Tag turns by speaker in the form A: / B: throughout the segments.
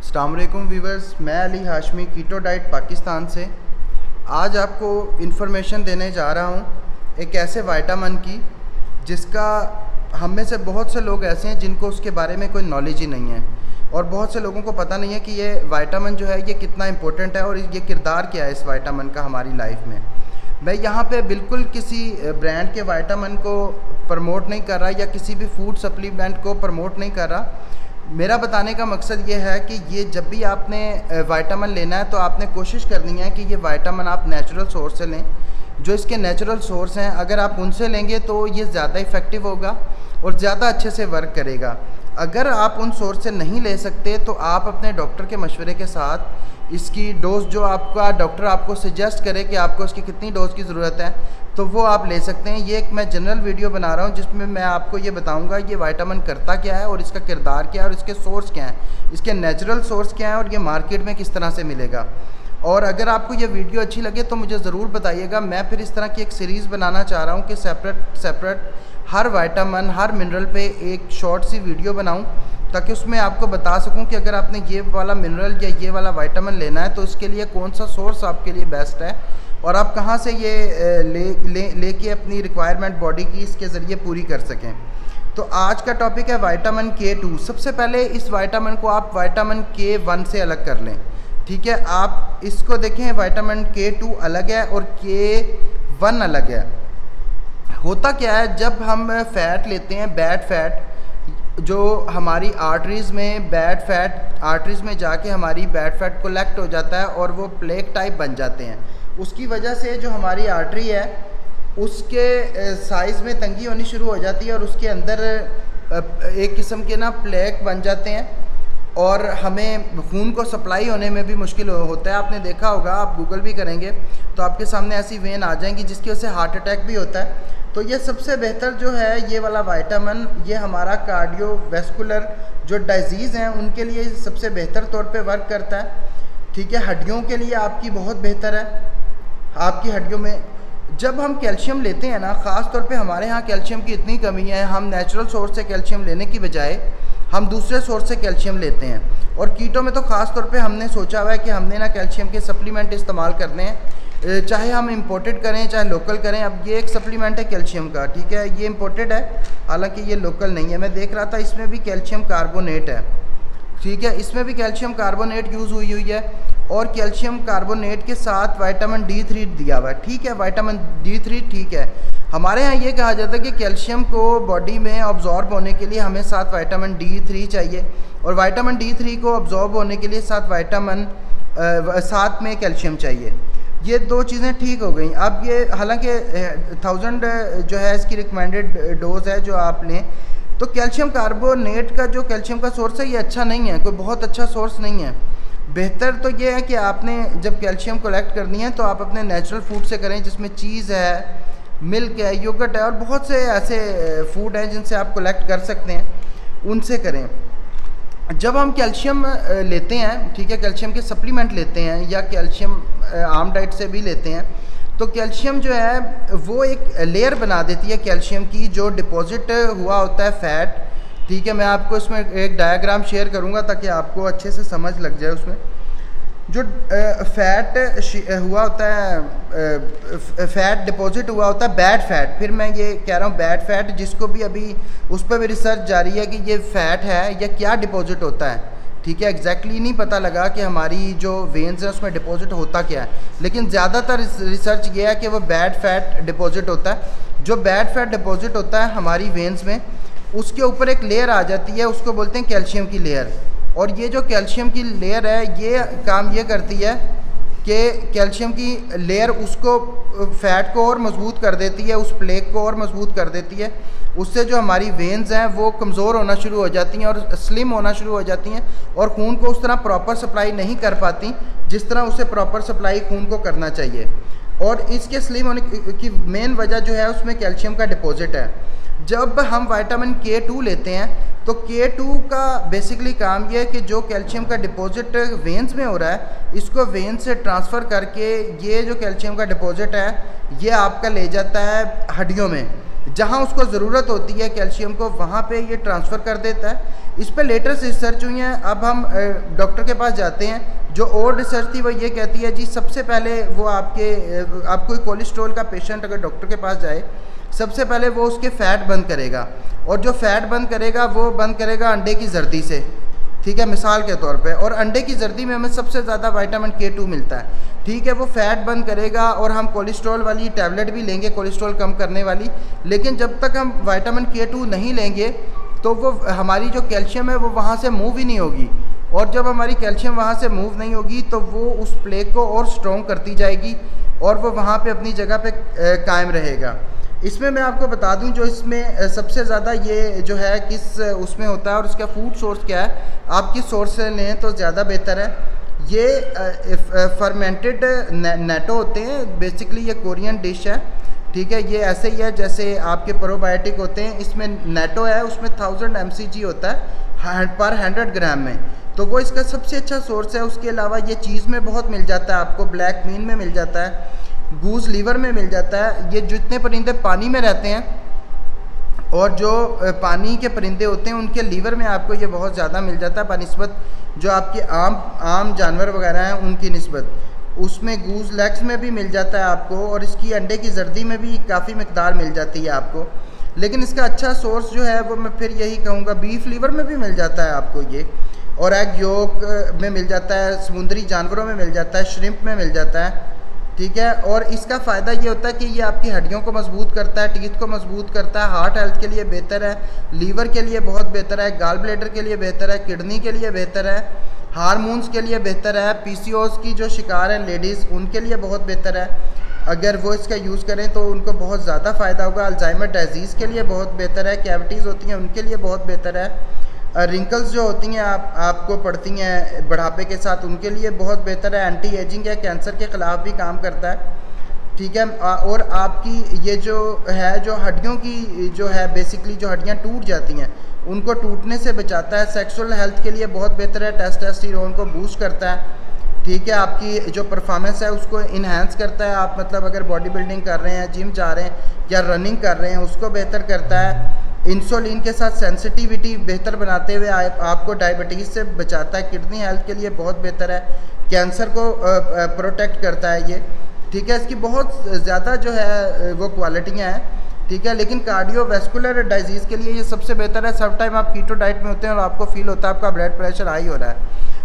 A: अस्सलाम वालेकुम वीवर्स, मैं अली हाशमी कीटो डाइट पाकिस्तान से आज आपको इन्फॉर्मेशन देने जा रहा हूँ एक ऐसे विटामिन की जिसका हम में से बहुत से लोग ऐसे हैं जिनको उसके बारे में कोई नॉलेज ही नहीं है और बहुत से लोगों को पता नहीं है कि ये विटामिन जो है ये कितना इम्पोर्टेंट है और ये किरदार क्या है इस विटामिन का हमारी लाइफ में। मैं यहाँ पे बिल्कुल किसी ब्रांड के विटामिन को प्रमोट नहीं कर रहा या किसी भी फूड सप्लीमेंट को प्रमोट नहीं कर रहा। मेरा बताने का मकसद ये है कि ये जब भी आपने विटामिन लेना है तो आपने कोशिश करनी है कि ये विटामिन आप नेचुरल सोर्स से लें। जो इसके नेचुरल सोर्स हैं अगर आप उनसे लेंगे तो ये ज़्यादा इफ़ेक्टिव होगा और ज़्यादा अच्छे से वर्क करेगा। अगर आप उन सोर्स से नहीं ले सकते तो आप अपने डॉक्टर के मशवरे के साथ इसकी डोज जो आपका डॉक्टर आपको सजेस्ट करे कि आपको इसकी कितनी डोज की ज़रूरत है तो वो आप ले सकते हैं। ये एक मैं जनरल वीडियो बना रहा हूँ जिसमें मैं आपको ये बताऊँगा ये विटामिन करता क्या है और इसका किरदार क्या है और इसके सोर्स क्या हैं, इसके नेचुरल सोर्स क्या हैं और ये मार्केट में किस तरह से मिलेगा। और अगर आपको ये वीडियो अच्छी लगे तो मुझे ज़रूर बताइएगा। मैं फिर इस तरह की एक सीरीज़ बनाना चाह रहा हूँ कि सेपरेट हर विटामिन हर मिनरल पे एक शॉर्ट सी वीडियो बनाऊँ ताकि उसमें आपको बता सकूं कि अगर आपने ये वाला मिनरल या ये वाला विटामिन लेना है तो इसके लिए कौन सा सोर्स आपके लिए बेस्ट है और आप कहां से ये लेके अपनी रिक्वायरमेंट बॉडी की इसके ज़रिए पूरी कर सकें। तो आज का टॉपिक है विटामिन K2। सबसे पहले इस विटामिन को आप विटामिन K1 से अलग कर लें, ठीक है। आप इसको देखें, विटामिन K2 अलग है और K1 अलग है। होता क्या है, जब हम फ़ैट लेते हैं बैड फैट जो हमारी आर्टरीज़ में बैड फैट आर्टरीज़ में जाके हमारी बैड फैट कलेक्ट हो जाता है और वो प्लेक टाइप बन जाते हैं। उसकी वजह से जो हमारी आर्टरी है उसके साइज़ में तंगी होनी शुरू हो जाती है और उसके अंदर एक किस्म के ना प्लेक बन जाते हैं और हमें खून को सप्लाई होने में भी मुश्किल होता है। आपने देखा होगा, आप गूगल भी करेंगे तो आपके सामने ऐसी वेन आ जाएंगी जिसकी वजह से हार्ट अटैक भी होता है। तो ये सबसे बेहतर जो है ये वाला विटामिन ये हमारा कार्डियोवैस्कुलर जो डिजीज़ हैं उनके लिए सबसे बेहतर तौर पे वर्क करता है, ठीक है। हड्डियों के लिए आपकी बहुत बेहतर है। आपकी हड्डियों में जब हम कैल्शियम लेते हैं ना, ख़ास तौर पे हमारे यहाँ कैल्शियम की इतनी कमी है, हम नेचुरल सोर्स से कैल्शियम लेने की बजाय हम दूसरे सोर्स से कैल्शियम लेते हैं। और कीटो में तो ख़ास तौर पे हमने सोचा हुआ है कि हमने ना कैल्शियम के सप्लीमेंट इस्तेमाल करने हैं, चाहे हम इंपोर्टेड करें चाहे लोकल करें। अब ये एक सप्लीमेंट है कैल्शियम का, ठीक है, ये इंपोर्टेड है, हालांकि ये लोकल नहीं है। मैं देख रहा था इसमें भी कैल्शियम कार्बोनेट है, ठीक है, इसमें भी कैल्शियम कार्बोनेट यूज़ हुई है और कैल्शियम कार्बोनेट के साथ विटामिन D3 दिया हुआ है, ठीक है। विटामिन D3 ठीक है। हमारे यहाँ ये कहा जाता है कि कैल्शियम को बॉडी में ऑब्जॉर्ब होने के लिए हमें साथ विटामिन D3 चाहिए और विटामिन D3 को ऑब्जॉर्ब होने के लिए साथ में कैल्शियम चाहिए। ये दो चीज़ें ठीक हो गई। अब ये हालांकि 1000 जो है इसकी रिकमेंडेड डोज है जो आप लें, तो कैल्शियम कार्बोनेट का जो कैल्शियम का सोर्स है ये अच्छा नहीं है, कोई बहुत अच्छा सोर्स नहीं है। बेहतर तो ये है कि आपने जब कैल्शियम कलेक्ट करनी है तो आप अपने नेचुरल फूड से करें जिसमें चीज़ है, मिल्क है, योगर्ट है और बहुत से ऐसे फूड हैं जिनसे आप कलेक्ट कर सकते हैं, उनसे करें। जब हम कैल्शियम लेते हैं, ठीक है, कैल्शियम के सप्लीमेंट लेते हैं या कैल्शियम आम डाइट से भी लेते हैं तो कैल्शियम जो है वो एक लेयर बना देती है कैल्शियम की जो डिपॉजिट हुआ होता है फ़ैट, ठीक है। मैं आपको इसमें एक डायग्राम शेयर करूंगा ताकि आपको अच्छे से समझ लग जाए। उसमें जो फैट हुआ होता है, फैट डिपॉजिट हुआ होता है बैड फैट, फिर मैं ये कह रहा हूँ बैड फैट जिसको भी अभी उस पर भी रिसर्च जारी है कि ये फ़ैट है या क्या डिपॉजिट होता है, ठीक है। एग्जैक्टली नहीं पता लगा कि हमारी जो वेन्स हैं उसमें डिपॉजिट होता क्या है, लेकिन ज़्यादातर रिसर्च ये है कि वो बैड फैट डिपॉजिट होता है। जो बैड फैट डिपॉजिट होता है हमारी वेन्स में उसके ऊपर एक लेयर आ जाती है, उसको बोलते हैं कैल्शियम की लेयर। और ये जो कैल्शियम की लेयर है ये काम ये करती है कि कैल्शियम की लेयर उसको फैट को और मजबूत कर देती है, उस प्लेक को और मजबूत कर देती है। उससे जो हमारी वेन्स हैं वो कमज़ोर होना शुरू हो जाती हैं और स्लिम होना शुरू हो जाती हैं और खून को उस तरह प्रॉपर सप्लाई नहीं कर पाती जिस तरह उसे प्रॉपर सप्लाई खून को करना चाहिए। और इसके स्लिम होने की मेन वजह जो है उसमें कैल्शियम का डिपॉजिट है। जब हम विटामिन K2 लेते हैं तो K2 का बेसिकली काम ये है कि जो कैल्शियम का डिपॉजिट वेन्स में हो रहा है इसको वेन्स से ट्रांसफ़र करके ये जो कैल्शियम का डिपॉजिट है ये आपका ले जाता है हड्डियों में। जहाँ उसको ज़रूरत होती है कैल्शियम को वहाँ पे ये ट्रांसफ़र कर देता है। इस पर लेटेस्ट रिसर्च हुई है। अब हम डॉक्टर के पास जाते हैं। जो और रिसर्च थी वो ये कहती है जी सबसे पहले वो आप कोई कोलेस्ट्रॉल का पेशेंट अगर डॉक्टर के पास जाए, सबसे पहले वो उसके फ़ैट बंद करेगा, और जो फ़ैट बंद करेगा वो बंद करेगा अंडे की जर्दी से, ठीक है, मिसाल के तौर पे। और अंडे की जर्दी में हमें सबसे ज़्यादा विटामिन K2 मिलता है, ठीक है। वो फ़ैट बंद करेगा और हम कोलेस्ट्रॉल वाली टैबलेट भी लेंगे, कोलेस्ट्रॉल कम करने वाली, लेकिन जब तक हम विटामिन K2 नहीं लेंगे तो वो हमारी जो कैल्शियम है वो वहाँ से मूव ही नहीं होगी। और जब हमारी कैल्शियम वहाँ से मूव नहीं होगी तो वो उस प्लेग को और स्ट्रॉन्ग करती जाएगी और वो वहाँ पे अपनी जगह पे कायम रहेगा। इसमें मैं आपको बता दूं जो इसमें सबसे ज़्यादा ये जो है किस उसमें होता है और उसका फूड सोर्स क्या है, आप किस सोर्स से लें तो ज़्यादा बेहतर है। ये फर्मेंटेड नेटो होते हैं, बेसिकली ये कोरियन डिश है, ठीक है। ये ऐसे ही है जैसे आपके प्रोबायोटिक होते हैं, इसमें नेटो है, उसमें 1000 mcg होता है पर 100 ग्राम में, तो वो इसका सबसे अच्छा सोर्स है। उसके अलावा ये चीज़ में बहुत मिल जाता है, आपको ब्लैक मीन में मिल जाता है, गूस लीवर में मिल जाता है। ये जितने परिंदे पानी में रहते हैं और जो पानी के परिंदे होते हैं उनके लीवर में आपको ये बहुत ज़्यादा मिल जाता है बनिस्बत जो आपके आम जानवर वगैरह हैं उनकी निस्बत। उसमें गूस लेग्स में भी मिल जाता है आपको, और इसकी अंडे की जर्दी में भी काफ़ी मिकदार मिल जाती है आपको। लेकिन इसका अच्छा सोर्स जो है वो मैं फिर यही कहूँगा, बीफ लीवर में भी मिल जाता है आपको ये, और एग योक में मिल जाता है, समुद्री जानवरों में मिल जाता है, श्रिम्प में मिल जाता है, ठीक है। और इसका फ़ायदा ये होता है कि ये आपकी हड्डियों को मजबूत करता है, टीथ को मजबूत करता है, हार्ट हेल्थ के लिए बेहतर है, लीवर के लिए बहुत बेहतर है, गाल ब्लैडर के लिए बेहतर है, किडनी के लिए बेहतर है, हार्मोन्स के लिए बेहतर है, PCOS की जो शिकार हैं लेडीज़ उनके लिए बहुत बेहतर है। अगर वो इसका यूज़ करें तो उनको बहुत ज़्यादा फ़ायदा होगा। अल्जाइमर डिजीज़ के लिए बहुत बेहतर है, कैविटीज़ होती हैं उनके लिए बहुत बेहतर है, रिंकल्स जो होती हैं आपको पड़ती हैं बुढ़ापे के साथ उनके लिए बहुत बेहतर है, एंटी एजिंग है, कैंसर के ख़िलाफ़ भी काम करता है, ठीक है। और आपकी ये जो है जो हड्डियों की जो है बेसिकली जो हड्डियाँ टूट जाती हैं उनको टूटने से बचाता है, सेक्सुअल हेल्थ के लिए बहुत बेहतर है, टेस्टोस्टेरोन को बूस्ट करता है, ठीक है। आपकी जो परफॉर्मेंस है उसको इन्हांस करता है, आप मतलब अगर बॉडी बिल्डिंग कर रहे हैं, जिम जा रहे हैं या रनिंग कर रहे हैं उसको बेहतर करता है। इंसुलिन के साथ सेंसिटिविटी बेहतर बनाते हुए आपको डायबिटीज़ से बचाता है, किडनी हेल्थ के लिए बहुत बेहतर है, कैंसर को प्रोटेक्ट करता है ये, ठीक है। इसकी बहुत ज़्यादा जो है वो क्वालिटियाँ हैं, ठीक है। लेकिन कार्डियोवैस्कुलर डिजीज़ के लिए ये सबसे बेहतर है। सब टाइम आप कीटो डाइट में होते हैं और आपको फील होता है आपका ब्लड प्रेशर हाई हो रहा है,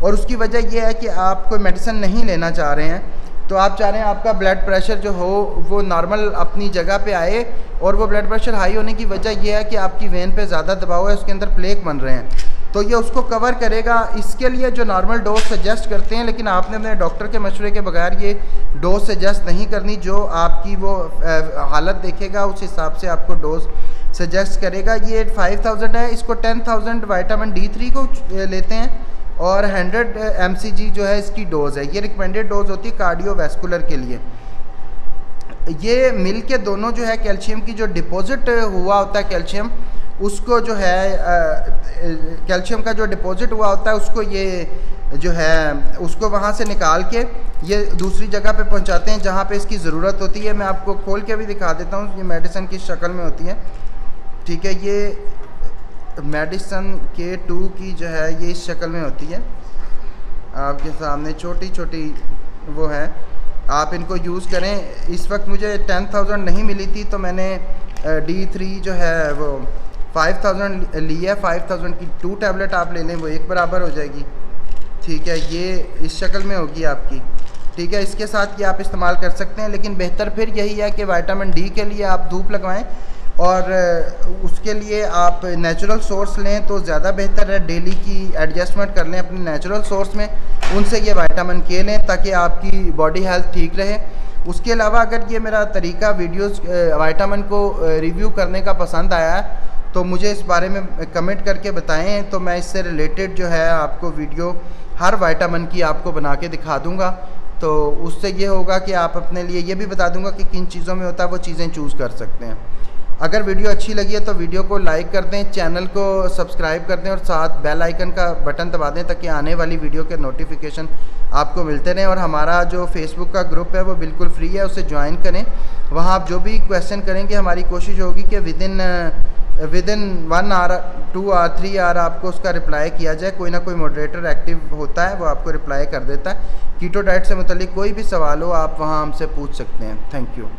A: और उसकी वजह यह है कि आप कोई मेडिसिन नहीं लेना चाह रहे हैं, तो आप चाह रहे हैं आपका ब्लड प्रेशर जो हो वो नॉर्मल अपनी जगह पे आए, और वो ब्लड प्रेशर हाई होने की वजह यह है कि आपकी वेन पे ज़्यादा दबाव है, उसके अंदर प्लेक बन रहे हैं, तो ये उसको कवर करेगा। इसके लिए जो नॉर्मल डोज सजेस्ट करते हैं, लेकिन आपने अपने डॉक्टर के मशवरे के बगैर ये डोज सजेस्ट नहीं करनी, जो आपकी वो हालत देखेगा उस हिसाब से आपको डोज सजेस्ट करेगा। ये 5000 है, इसको 10,000 विटामिन D3 को लेते हैं और 100 mcg जो है इसकी डोज़ है। ये रिकमेंडेड डोज होती है कार्डियोवैस्कुलर के लिए। ये मिल के दोनों जो है कैल्शियम की जो डिपॉजिट हुआ होता है कैल्शियम, उसको जो है कैल्शियम का जो डिपॉजिट हुआ होता है उसको ये जो है उसको वहाँ से निकाल के ये दूसरी जगह पे पहुँचाते हैं जहाँ पे इसकी ज़रूरत होती है। मैं आपको खोल के भी दिखा देता हूँ, ये मेडिसिन किस शक्ल में होती है, ठीक है। ये मेडिसिन K2 की जो है ये इस शक्ल में होती है, आपके सामने छोटी छोटी वो है, आप इनको यूज़ करें। इस वक्त मुझे 10,000 नहीं मिली थी तो मैंने D3 जो है वो 5000 ली है। 5000 की 2 टैबलेट आप ले लें, वो एक बराबर हो जाएगी, ठीक है। ये इस शक्ल में होगी आपकी, ठीक है। इसके साथ ये आप इस्तेमाल कर सकते हैं, लेकिन बेहतर फिर यही है कि विटामिन D के लिए आप धूप लगवाएं और उसके लिए आप नेचुरल सोर्स लें तो ज़्यादा बेहतर है। डेली की एडजस्टमेंट कर लें अपने नेचुरल सोर्स में, उनसे ये विटामिन K लें ताकि आपकी बॉडी हेल्थ ठीक रहे। उसके अलावा अगर ये मेरा तरीका वीडियोस विटामिन को रिव्यू करने का पसंद आया है तो मुझे इस बारे में कमेंट करके बताएं, तो मैं इससे रिलेटेड जो है आपको वीडियो हर विटामिन की आपको बना के दिखा दूंगा। तो उससे ये होगा कि आप अपने लिए ये भी बता दूंगा कि किन चीज़ों में होता है वो चीज़ें चूज़ कर सकते हैं। अगर वीडियो अच्छी लगी है तो वीडियो को लाइक कर दें, चैनल को सब्सक्राइब कर दें और साथ बेल आइकन का बटन दबा दें ताकि आने वाली वीडियो के नोटिफिकेशन आपको मिलते रहें। और हमारा जो फेसबुक का ग्रुप है वो बिल्कुल फ्री है, उसे ज्वाइन करें। वहाँ आप जो भी क्वेश्चन करेंगे हमारी कोशिश होगी कि within 1 hour 2 hour 3 hour आपको उसका रिप्लाई किया जाए। कोई ना कोई मॉडरेटर एक्टिव होता है, वो आपको रिप्लाई कर देता है। कीटो डाइट से मुतालिक कोई भी सवाल हो आप वहाँ हमसे पूछ सकते हैं। Thank you.